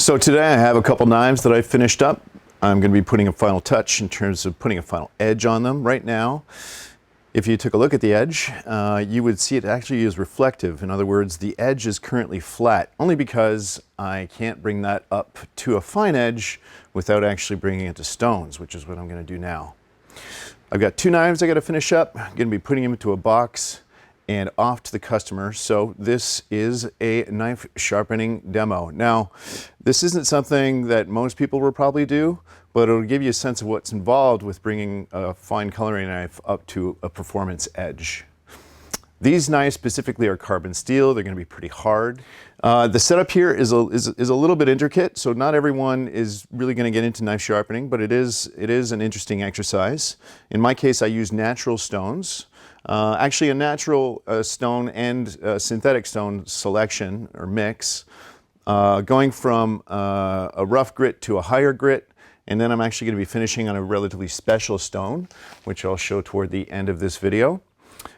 So today I have a couple knives that I finished up. I'm going to be putting a final touch in terms of putting a final edge on them. Right now, if you took a look at the edge, you would see it actually is reflective. In other words, the edge is currently flat, only because I can't bring that up to a fine edge without actually bringing it to stones, which is what I'm going to do now. I've got two knives I got to finish up. I'm going to be putting them into a box and off to the customer. So this is a knife sharpening demo. Now, this isn't something that most people will probably do, but it'll give you a sense of what's involved with bringing a fine culinary knife up to a performance edge. These knives specifically are carbon steel. They're going to be pretty hard. The setup here is a little bit intricate, so not everyone is really going to get into knife sharpening, but it is an interesting exercise. In my case, I use natural stones. Actually, a natural stone and synthetic stone selection or mix, going from a rough grit to a higher grit, and then I'm actually going to be finishing on a relatively special stone, which I'll show toward the end of this video.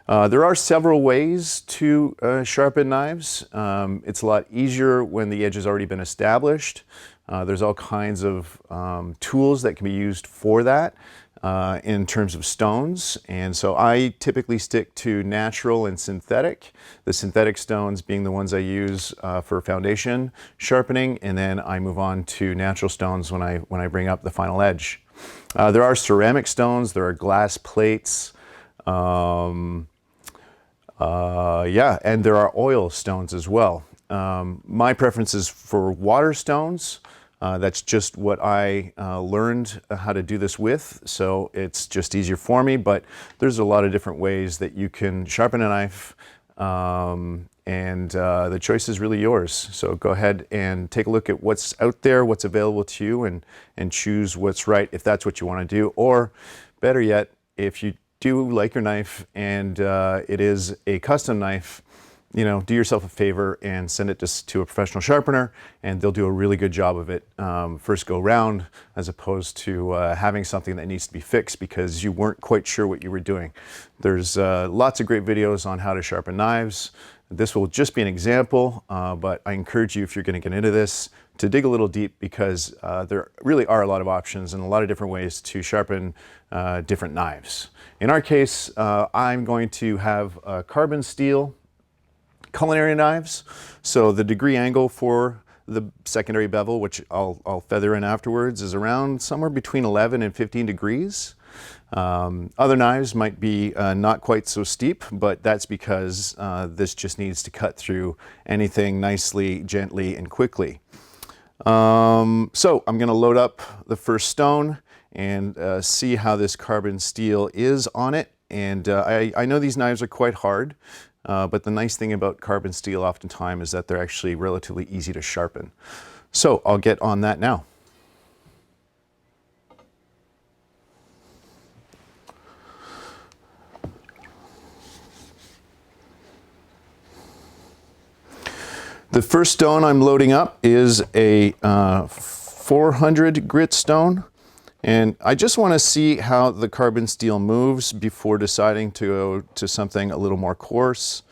There are several ways to sharpen knives. It's a lot easier when the edge has already been established. There's all kinds of tools that can be used for that in terms of stones. And so I typically stick to natural and synthetic. The synthetic stones being the ones I use for foundation sharpening, and then I move on to natural stones when I bring up the final edge. There are ceramic stones, there are glass plates. Yeah, and there are oil stones as well. My preference is for water stones. That's just what I learned how to do this with, so it's just easier for me, but there's a lot of different ways that you can sharpen a knife, and the choice is really yours. So go ahead and take a look at what's out there, what's available to you, and choose what's right if that's what you want to do, or better yet, if you do like your knife and it is a custom knife, you know, do yourself a favor and send it to a professional sharpener, and they'll do a really good job of it first go round, as opposed to having something that needs to be fixed because you weren't quite sure what you were doing. There's lots of great videos on how to sharpen knives. This will just be an example, but I encourage you, if you're going to get into this, to dig a little deep, because there really are a lot of options and a lot of different ways to sharpen different knives. In our case, I'm going to have carbon steel culinary knives. So the degree angle for the secondary bevel, which I'll feather in afterwards, is around somewhere between 11 and 15 degrees. Other knives might be not quite so steep, but that's because this just needs to cut through anything nicely, gently, and quickly. So I'm going to load up the first stone and see how this carbon steel is on it. And I know these knives are quite hard, but the nice thing about carbon steel oftentimes is that they're actually relatively easy to sharpen. So I'll get on that now. The first stone I'm loading up is a 400 grit stone, and I just want to see how the carbon steel moves before deciding to go to something a little more coarse.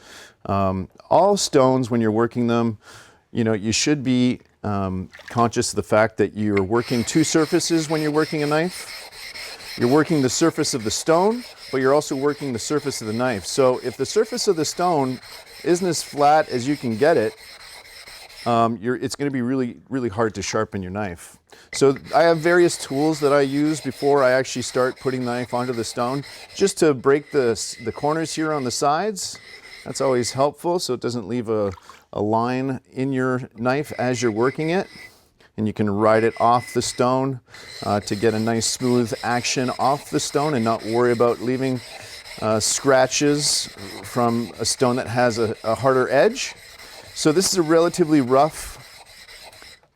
All stones, when you're working them, you know, you should be conscious of the fact that you're working two surfaces when you're working a knife. You're working the surface of the stone, but you're also working the surface of the knife. So if the surface of the stone isn't as flat as you can get it, it's going to be really hard to sharpen your knife. So I have various tools that I use before I actually start putting the knife onto the stone, just to break the corners here on the sides. That's always helpful, so it doesn't leave a line in your knife as you're working it. And you can ride it off the stone to get a nice smooth action off the stone and not worry about leaving scratches from a stone that has a harder edge. So this is a relatively rough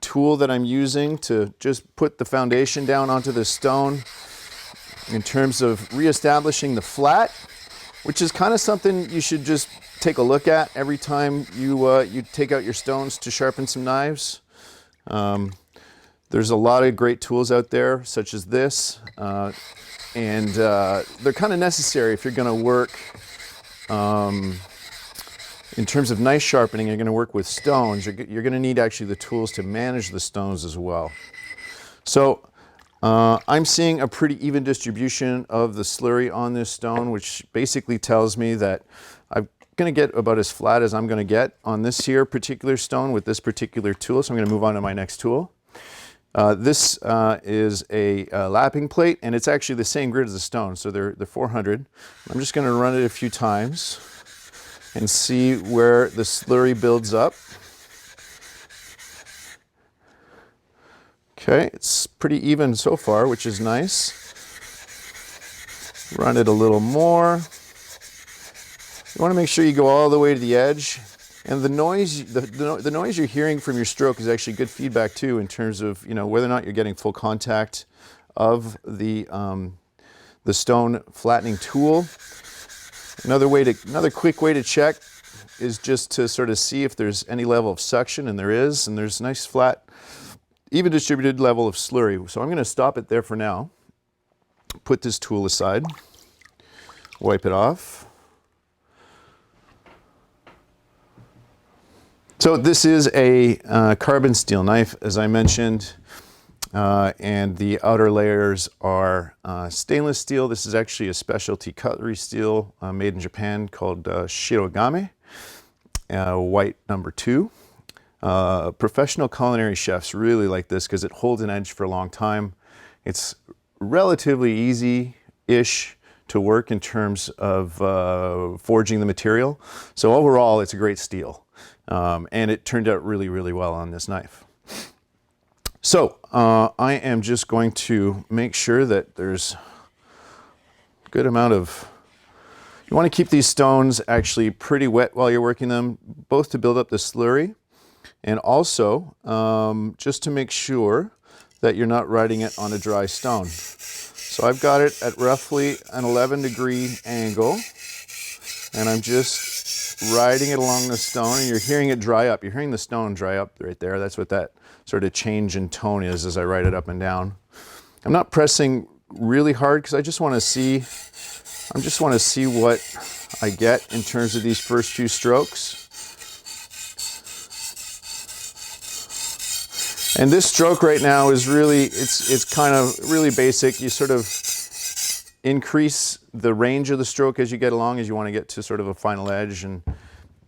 tool that I'm using to just put the foundation down onto the stone in terms of reestablishing the flat, which is kind of something you should just take a look at every time you take out your stones to sharpen some knives. There's a lot of great tools out there, such as this, and they're kind of necessary if you're going to work In terms of knife sharpening, you're going to work with stones. You're going to need actually the tools to manage the stones as well. So I'm seeing a pretty even distribution of the slurry on this stone, which basically tells me that I'm going to get about as flat as I'm going to get on this here particular stone with this particular tool. So I'm going to move on to my next tool. This is a lapping plate, and it's actually the same grit as the stone, so they're 400. I'm just going to run it a few times and see where the slurry builds up. Okay, it's pretty even so far, which is nice. Run it a little more. You want to make sure you go all the way to the edge. And the noise, the noise you're hearing from your stroke is actually good feedback too, in terms of, you know, whether or not you're getting full contact of the stone flattening tool. Another quick way to check is just to sort of see if there's any level of suction, and there is, and there's a nice flat, even distributed level of slurry. So I'm going to stop it there for now. Put this tool aside, wipe it off. So this is a carbon steel knife, as I mentioned, and the outer layers are stainless steel. This is actually a specialty cutlery steel made in Japan called Shirogame, white number 2. Professional culinary chefs really like this because it holds an edge for a long time. It's relatively easy-ish to work in terms of forging the material. So overall, it's a great steel. And it turned out really, really well on this knife. So I am just going to make sure that there's a good amount of, you want to keep these stones actually pretty wet while you're working them, both to build up the slurry and also just to make sure that you're not riding it on a dry stone. So I've got it at roughly an 11-degree angle, and I'm just riding it along the stone, and you're hearing it dry up. You're hearing the stone dry up right there. That's what that sort of change in tone is as I ride it up and down. I'm not pressing really hard because I just want to see what I get in terms of these first few strokes. And this stroke right now is really, it's kind of really basic. You sort of increase the range of the stroke as you get along, as you want to get to sort of a final edge and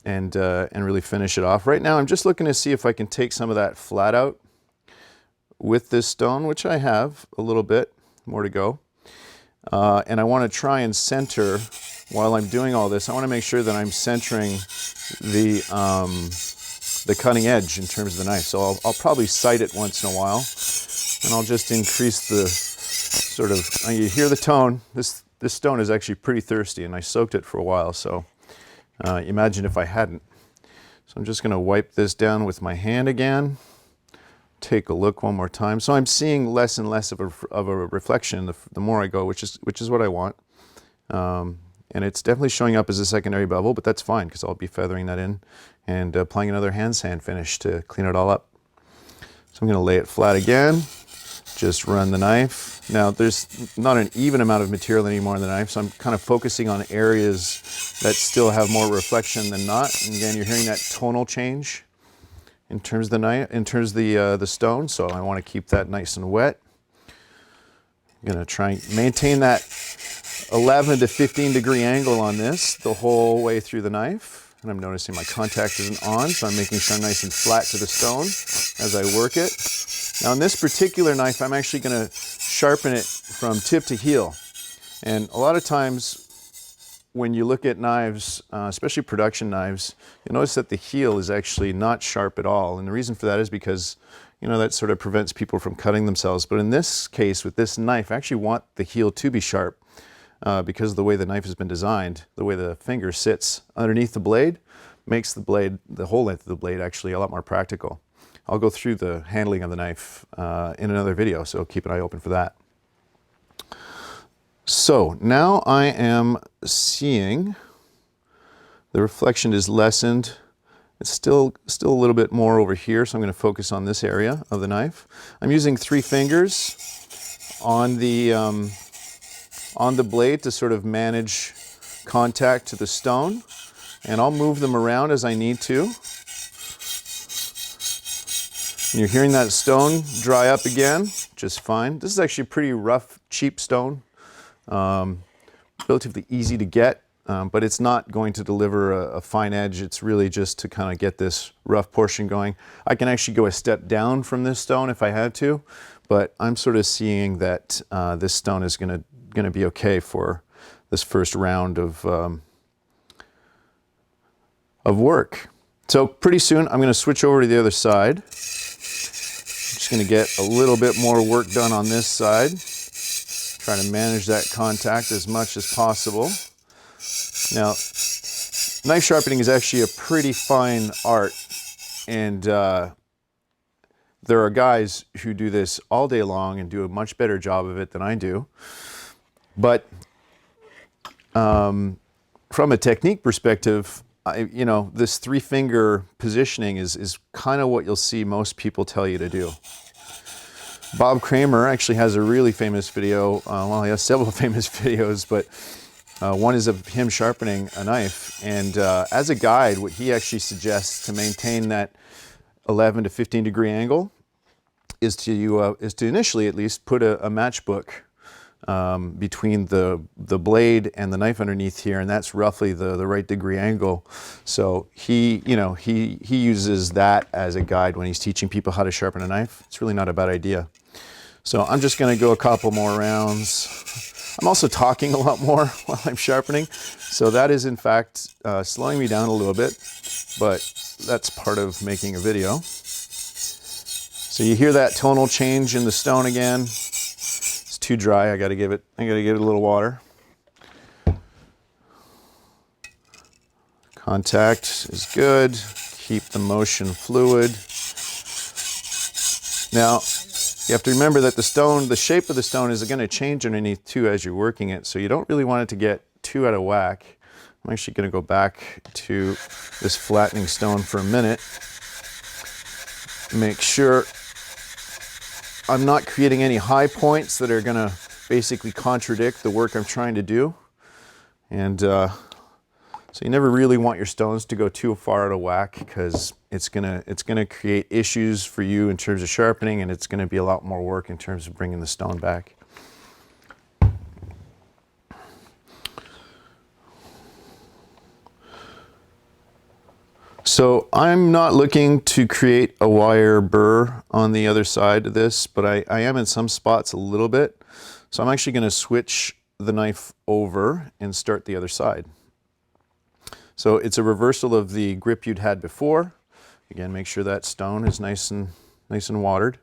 really finish it off. Right now I'm just looking to see if I can take some of that flat out with this stone, which I have a little bit more to go. And I want to try and center, while I'm doing all this, I want to make sure that I'm centering the cutting edge in terms of the knife. So I'll probably sight it once in a while, and I'll just increase the sort of, you hear the tone. This stone is actually pretty thirsty, and I soaked it for a while, so imagine if I hadn't. So I'm just going to wipe this down with my hand again. Take a look one more time. So I'm seeing less and less of a reflection the more I go, which is what I want. And it's definitely showing up as a secondary bevel, but that's fine because I'll be feathering that in and applying another hand sand finish to clean it all up. So I'm going to lay it flat again. Just run the knife. Now there's not an even amount of material anymore in the knife, so I'm kind of focusing on areas that still have more reflection than not. And again, you're hearing that tonal change in terms of the knife, in terms of the stone. So I want to keep that nice and wet. I'm going to try and maintain that 11 to 15 degree angle on this the whole way through the knife. And I'm noticing my contact isn't on, so I'm making sure I'm nice and flat to the stone as I work it. Now on this particular knife, I'm actually going to sharpen it from tip to heel. And a lot of times when you look at knives, especially production knives, you'll notice that the heel is actually not sharp at all. And the reason for that is because, you know, that sort of prevents people from cutting themselves. But in this case, with this knife, I actually want the heel to be sharp because of the way the knife has been designed. The way the finger sits underneath the blade makes the blade, the whole length of the blade, actually a lot more practical. I'll go through the handling of the knife in another video, so keep an eye open for that. So now I am seeing the reflection is lessened. It's still a little bit more over here, so I'm going to focus on this area of the knife. I'm using 3 fingers on the blade to sort of manage contact to the stone. and I'll move them around as I need to. And you're hearing that stone dry up again, just fine. This is actually a pretty rough, cheap stone, relatively easy to get, but it's not going to deliver a fine edge. It's really just to kind of get this rough portion going. I can actually go a step down from this stone if I had to, but I'm sort of seeing that this stone is going to be okay for this first round of work. So pretty soon I'm going to switch over to the other side. Just going to get a little bit more work done on this side. Trying to manage that contact as much as possible. Now, knife sharpening is actually a pretty fine art, and there are guys who do this all day long and do a much better job of it than I do. But from a technique perspective, you know, this 3-finger positioning is kind of what you'll see most people tell you to do. Bob Kramer actually has a really famous video, well, he has several famous videos, but one is of him sharpening a knife. And as a guide, what he actually suggests to maintain that 11 to 15 degree angle is to initially at least put a matchbook between the blade and the knife underneath here, and that's roughly the right degree angle. So he uses that as a guide when he's teaching people how to sharpen a knife. It's really not a bad idea. So I'm just going to go a couple more rounds. I'm also talking a lot more while I'm sharpening, so that is in fact slowing me down a little bit, but that's part of making a video. So you hear that tonal change in the stone again. Too dry. I got to give it a little water. Contact is good. Keep the motion fluid. Now, you have to remember that the shape of the stone is going to change underneath too as you're working it, so you don't really want it to get too out of whack. I'm actually going to go back to this flattening stone for a minute. Make sure I'm not creating any high points that are going to basically contradict the work I'm trying to do. And so you never really want your stones to go too far out of whack, because it's gonna create issues for you in terms of sharpening, and it's going to be a lot more work in terms of bringing the stone back. So I'm not looking to create a wire burr on the other side of this, but I am in some spots a little bit. So I'm actually going to switch the knife over and start the other side. So it's a reversal of the grip you'd had before. Again, make sure that stone is nice and watered.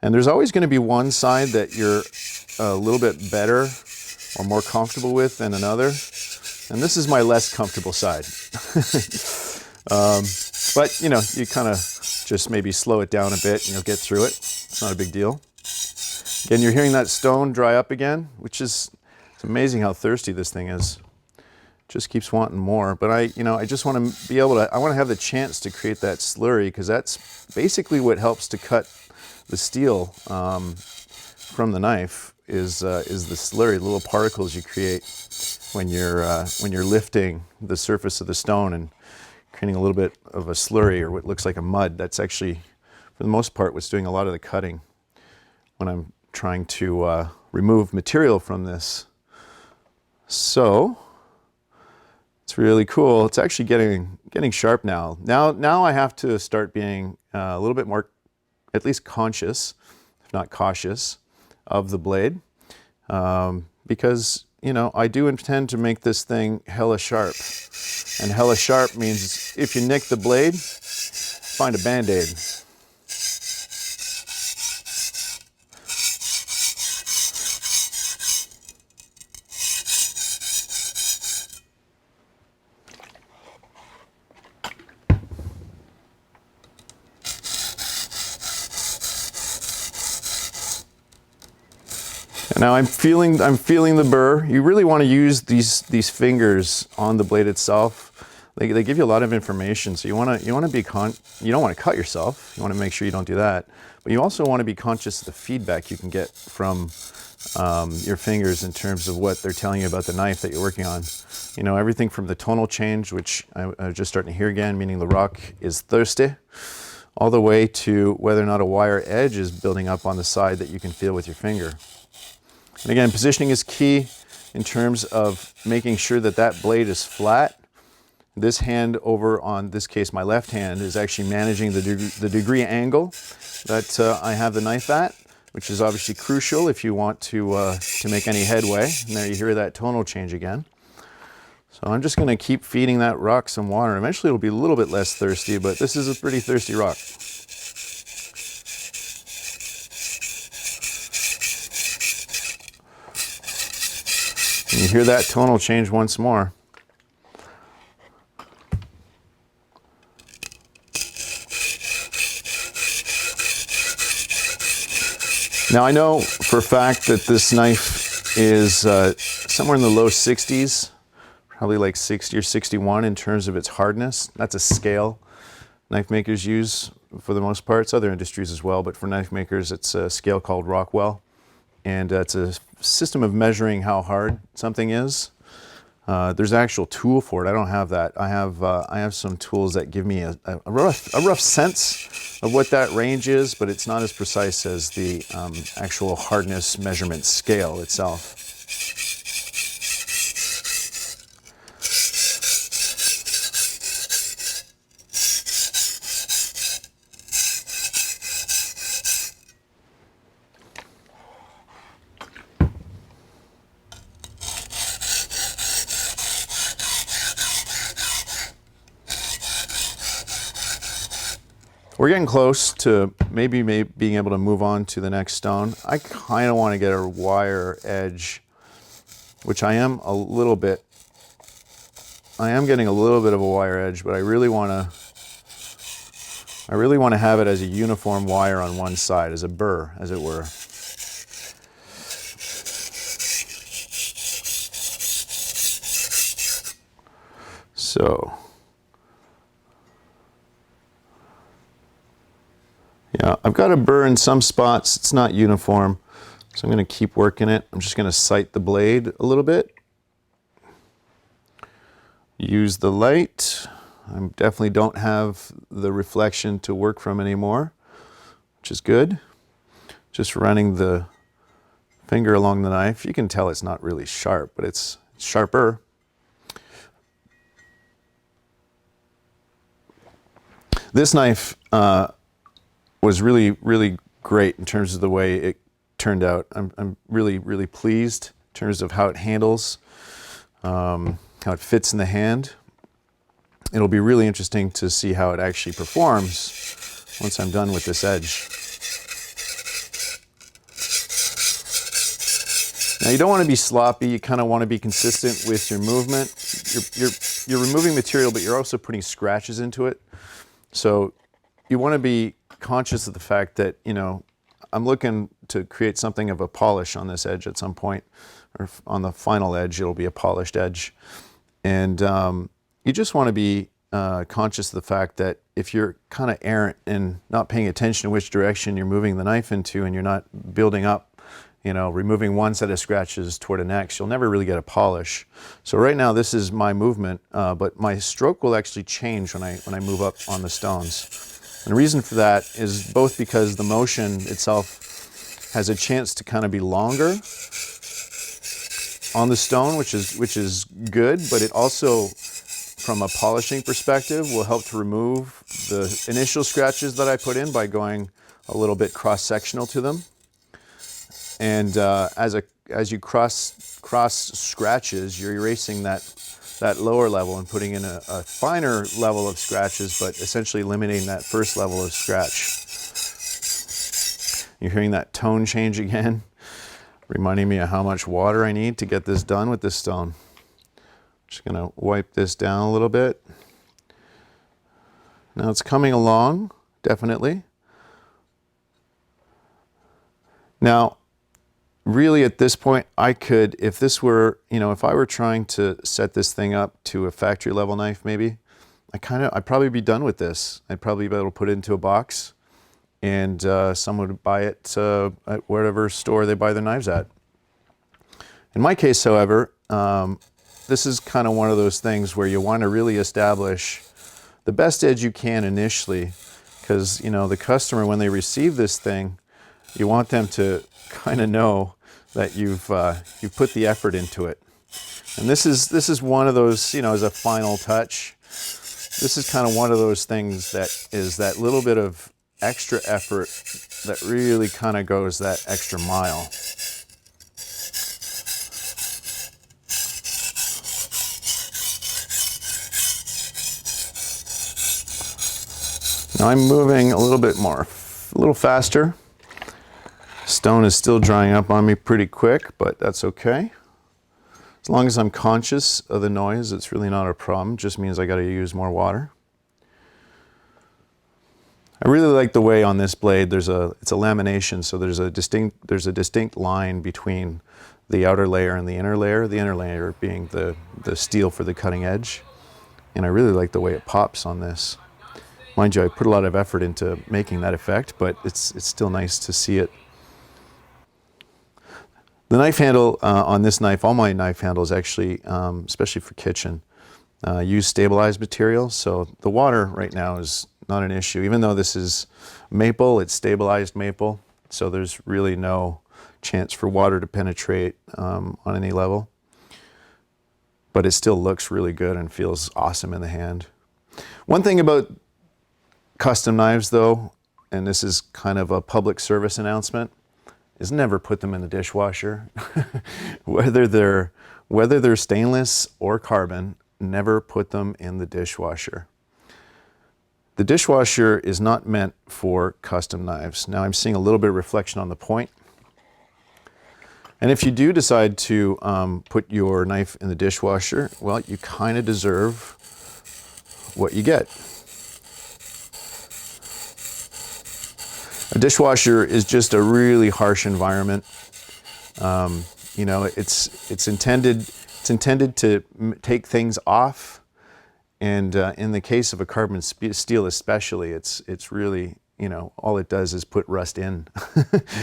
And there's always going to be one side that you're a little bit better or more comfortable with than another. And this is my less comfortable side. But you know, you kind of just maybe slow it down a bit and you'll get through it. It's not a big deal. Again, you're hearing that stone dry up again, which is, it's amazing how thirsty this thing is. Just keeps wanting more. But I just want to be able to, I want to have the chance to create that slurry, because that's basically what helps to cut the steel from the knife is the slurry, the little particles you create when you're lifting the surface of the stone and creating a little bit of a slurry, or what looks like a mud. That's actually, for the most part, what's doing a lot of the cutting when I'm trying to remove material from this. So it's really cool. It's actually getting sharp now. Now I have to start being a little bit more, at least conscious, if not cautious, of the blade, because you know, I do intend to make this thing hella sharp. And hella sharp means if you nick the blade, find a Band-Aid. Now I'm feeling the burr. You really want to use these fingers on the blade itself. They give you a lot of information, so you want to be you don't want to cut yourself. You want to make sure you don't do that. But you also want to be conscious of the feedback you can get from your fingers in terms of what they're telling you about the knife that you're working on. You know, everything from the tonal change, which I'm just starting to hear again, meaning the rock is thirsty, all the way to whether or not a wire edge is building up on the side that you can feel with your finger. And again, positioning is key in terms of making sure that that blade is flat. This hand over on, this case, my left hand, is actually managing the degree angle that I have the knife at, which is obviously crucial if you want to make any headway. And there you hear that tonal change again. So I'm just going to keep feeding that rock some water. Eventually it'll be a little bit less thirsty, but this is a pretty thirsty rock. And you hear that tonal change once more. Now I know for a fact that this knife is somewhere in the low 60s, probably like 60 or 61 in terms of its hardness. That's a scale knife makers use for the most part. It's other industries as well, but for knife makers it's a scale called Rockwell. And it's a system of measuring how hard something is. There's an actual tool for it. I don't have that. I have some tools that give me a rough sense of what that range is, but it's not as precise as the actual hardness measurement scale itself. We're getting close to maybe being able to move on to the next stone. I kind of want to get a wire edge, which I am a little bit. I am getting a little bit of a wire edge, but I really want to have it as a uniform wire on one side, as a burr, as it were. So. Yeah, I've got a burr in some spots. It's not uniform, so I'm going to keep working it. I'm just going to sight the blade a little bit. Use the light. I definitely don't have the reflection to work from anymore, which is good. Just running the finger along the knife. You can tell it's not really sharp, but it's sharper. This knife was really great in terms of the way it turned out. I'm really pleased in terms of how it handles, how it fits in the hand. It'll be really interesting to see how it actually performs once I'm done with this edge. Now you don't want to be sloppy. You kind of want to be consistent with your movement. You're removing material, but you're also putting scratches into it. So you want to be conscious of the fact that, you know, I'm looking to create something of a polish on this edge at some point, or on the final edge it'll be a polished edge. And you just want to be conscious of the fact that if you're kind of errant and not paying attention to which direction you're moving the knife into, and you're not building up, you know, removing one set of scratches toward the next, you'll never really get a polish. So right now this is my movement, but my stroke will actually change when I move up on the stones. And the reason for that is both because the motion itself has a chance to kind of be longer on the stone, which is good, but it also, from a polishing perspective, will help to remove the initial scratches that I put in by going a little bit cross-sectional to them. And as you cross scratches, you're erasing that lower level and putting in a finer level of scratches, but essentially eliminating that first level of scratch. You're hearing that tone change again, reminding me of how much water I need to get this done with this stone. Just going to wipe this down a little bit. Now it's coming along, definitely. Now, really at this point, I could, if this were, you know, if I were trying to set this thing up to a factory level knife maybe, I'd probably be done with this. I'd probably be able to put it into a box, and someone would buy it at whatever store they buy their knives at. In my case, however, this is kind of one of those things where you want to really establish the best edge you can initially, because the customer, when they receive this thing, you want them to kind of know that you've put the effort into it. And this is one of those, as a final touch. This is kind of one of those things that is that little bit of extra effort that really kind of goes that extra mile. Now I'm moving a little faster. Stone is still drying up on me pretty quick, but that's okay. As long as I'm conscious of the noise, it's really not a problem. It just means I got to use more water. I really like the way on this blade it's a lamination, so there's a distinct line between the outer layer and the inner layer being the steel for the cutting edge. And I really like the way it pops on this. Mind you, I put a lot of effort into making that effect, but it's still nice to see it. The knife handle on this knife, all my knife handles actually, especially for kitchen, use stabilized material. So the water right now is not an issue. Even though this is maple, it's stabilized maple. So there's really no chance for water to penetrate on any level. But it still looks really good and feels awesome in the hand. One thing about custom knives though, and this is kind of a public service announcement, is never put them in the dishwasher. whether they're stainless or carbon, never put them in the dishwasher. The dishwasher is not meant for custom knives. Now I'm seeing a little bit of reflection on the point. And if you do decide to put your knife in the dishwasher, well, you kind of deserve what you get. A dishwasher is just a really harsh environment. It's intended to take things off, and in the case of a carbon steel especially, it's really, all it does is put rust in.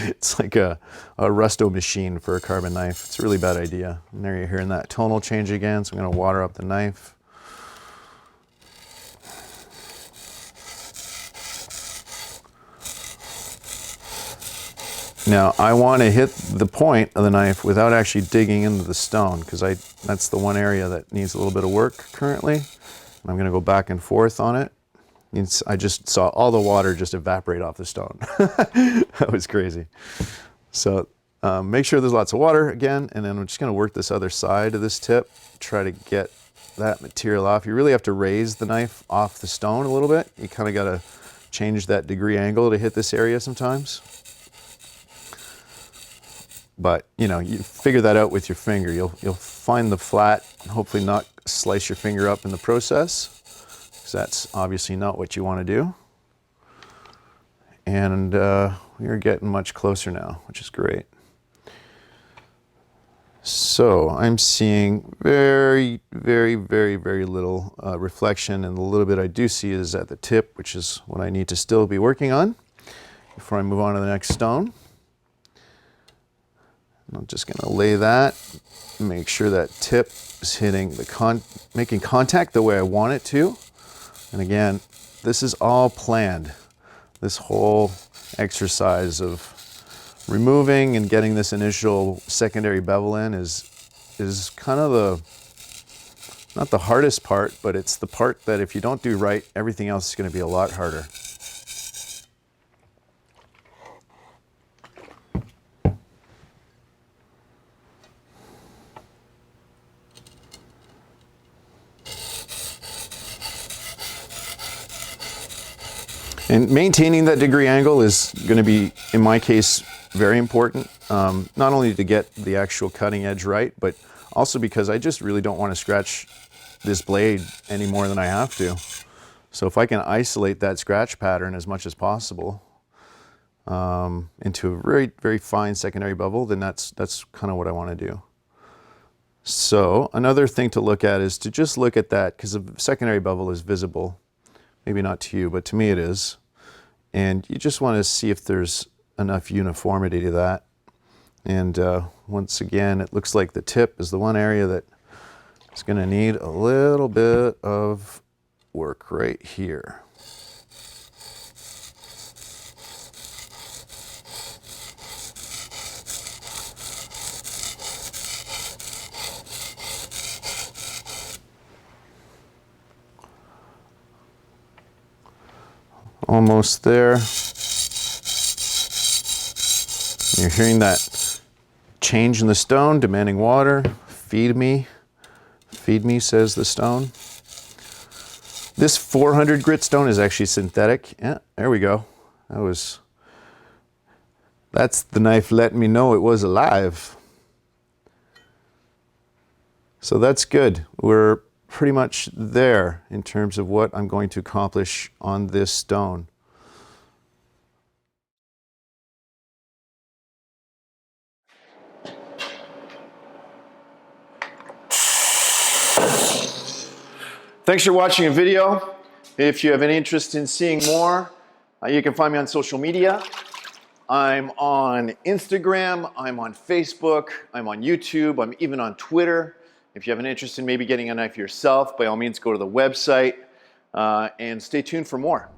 It's like a rusto machine for a carbon knife. It's a really bad idea. And there you're hearing that tonal change again, so I'm going to water up the knife. Now I want to hit the point of the knife without actually digging into the stone, because that's the one area that needs a little bit of work currently. I'm going to go back and forth on it. I just saw all the water just evaporate off the stone. That was crazy. So make sure there's lots of water again, and then I'm just going to work this other side of this tip, try to get that material off. You really have to raise the knife off the stone a little bit. You kind of got to change that degree angle to hit this area sometimes. But you figure that out with your finger. You'll find the flat, and hopefully not slice your finger up in the process, because that's obviously not what you want to do. And we're getting much closer now, which is great. So I'm seeing very, very, very, very little reflection, and the little bit I do see is at the tip, which is what I need to still be working on before I move on to the next stone. I'm just going to lay that, make sure that tip is hitting making contact the way I want it to. And again, this is all planned. This whole exercise of removing and getting this initial secondary bevel in is kind of not the hardest part, but it's the part that if you don't do right, everything else is going to be a lot harder. And maintaining that degree angle is going to be, in my case, very important. Not only to get the actual cutting edge right, but also because I just really don't want to scratch this blade any more than I have to. So if I can isolate that scratch pattern as much as possible into a very, very fine secondary bevel, then that's kind of what I want to do. So another thing to look at is to just look at that, because the secondary bevel is visible. Maybe not to you, but to me it is. And you just want to see if there's enough uniformity to that. And Once again, it looks like the tip is the one area that is going to need a little bit of work right here. Almost there. You're hearing that change in the stone, demanding water. Feed me, says the stone. This 400 grit stone is actually synthetic. Yeah, there we go. That's the knife letting me know it was alive. So that's good. We're pretty much there in terms of what I'm going to accomplish on this stone. Thanks for watching a video. If you have any interest in seeing more, you can find me on social media. I'm on Instagram, I'm on Facebook, I'm on YouTube, I'm even on Twitter. If you have an interest in maybe getting a knife yourself, by all means go to the website and stay tuned for more.